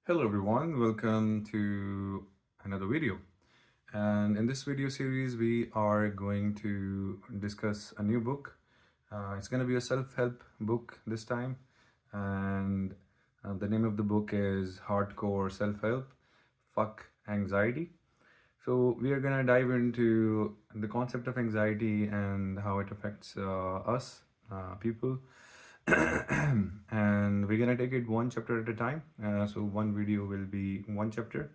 Hello everyone, welcome to another video. And in this video series, we are going to discuss a new book. It's going to be a self-help book this time. And the name of the book is Hardcore Self-Help, Fuck Anxiety. So we are going to dive into the concept of anxiety and how it affects us, people. And we're going to take it one chapter at a time. So one video will be one chapter.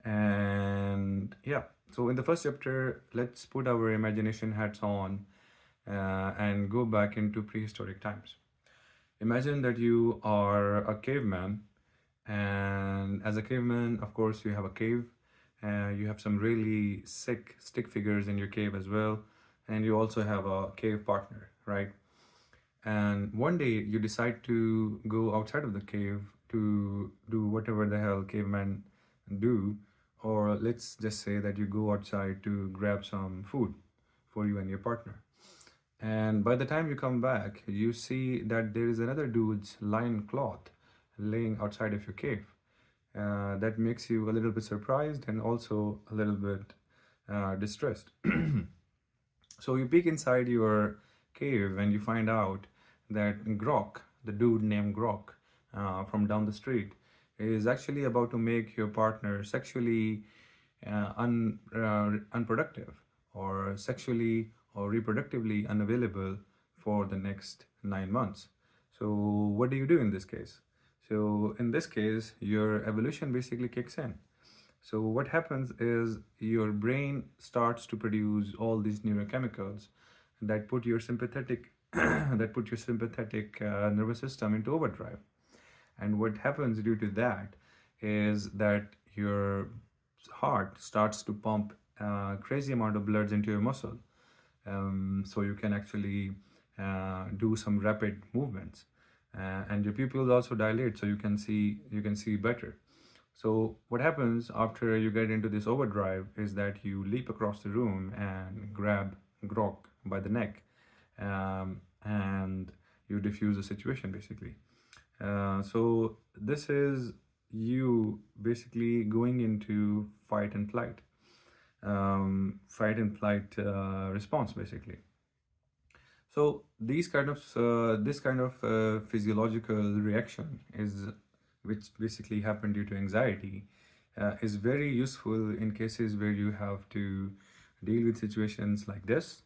And yeah, so in the first chapter, let's put our imagination hats on and go back into prehistoric times. Imagine that you are a caveman, and as a caveman, of course, you have a cave. You have some really sick stick figures in your cave as well, and you also have a cave partner, right? And one day you decide to go outside of the cave to do whatever the hell cavemen do, or let's just say that you go outside to grab some food for you and your partner. And by the time you come back, you see that there is another dude's lion cloth laying outside of your cave. That makes you a little bit surprised and also a little bit distressed. So you peek inside your cave and you find out that Grok, the dude named Grok from down the street, is actually about to make your partner sexually unproductive or sexually or reproductively unavailable for the next 9 months. So what do you do in this case? So in this case, your evolution basically kicks in. So what happens is your brain starts to produce all these neurochemicals that put your sympathetic nervous system into overdrive. And what happens due to that is that your heart starts to pump a crazy amount of blood into your muscle, so you can actually do some rapid movements, and your pupils also dilate, so you can see better. So what happens after you get into this overdrive is that you leap across the room and grab Grok by the neck, and you diffuse the situation basically. So this is you basically going into fight and flight response basically. So this kind of physiological reaction is which basically happen due to anxiety is very useful in cases where you have to deal with situations like this,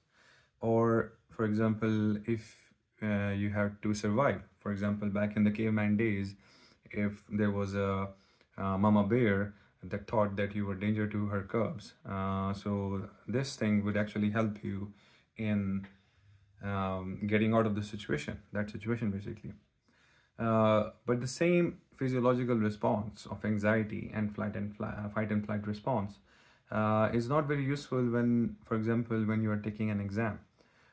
or for example, if you have to survive. For example, back in the caveman days, if there was a mama bear that thought that you were danger to her cubs, so this thing would actually help you in getting out of that situation basically. But the same physiological response of anxiety and fight and flight response is not very useful when, for example, when you are taking an exam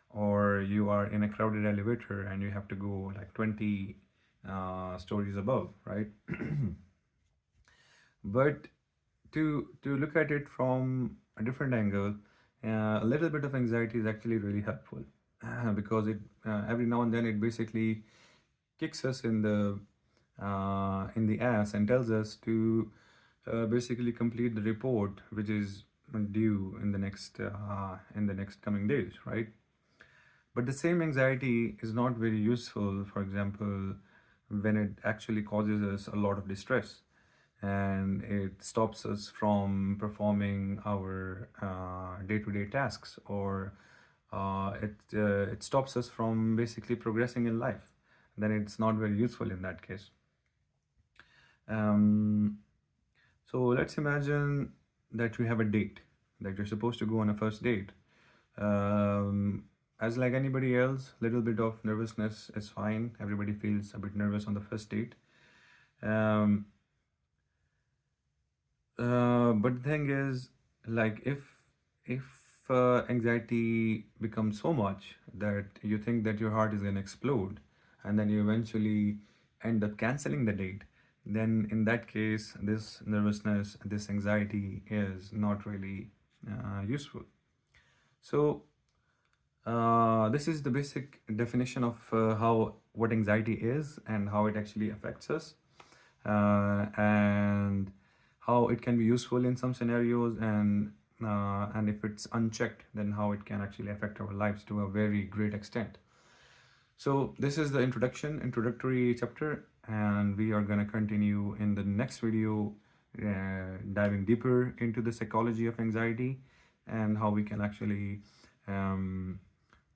or you are in a crowded elevator and you have to go like 20 stories above, right? But to look at it from a different angle, a little bit of anxiety is actually really helpful because it every now and then it basically kicks us in the ass and tells us to basically complete the report, which is due in the next coming days, right? But the same anxiety is not very useful, for example, when it actually causes us a lot of distress and it stops us from performing our day-to-day tasks, or it stops us from basically progressing in life. Then it's not very useful in that case. Um, so let's imagine that you have a date, that you're supposed to go on a first date. Um, as like anybody else, little bit of nervousness is fine. Everybody feels a bit nervous on the first date. Um, but the thing is, like if anxiety becomes so much that you think that your heart is gonna explode, and then you eventually end up canceling the date, then in that case, this nervousness, this anxiety is not really useful. So this is the basic definition of how what anxiety is and how it actually affects us. and how it can be useful in some scenarios, and if it's unchecked, then how it can actually affect our lives to a very great extent. So this is the introductory chapter, and we are going to continue in the next video, diving deeper into the psychology of anxiety and how we can actually um,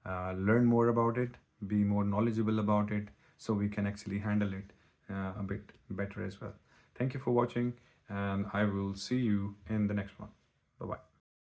learn more about it, be more knowledgeable about it, so we can actually handle it a bit better as well. Thank you for watching, and I will see you in the next one. Bye bye.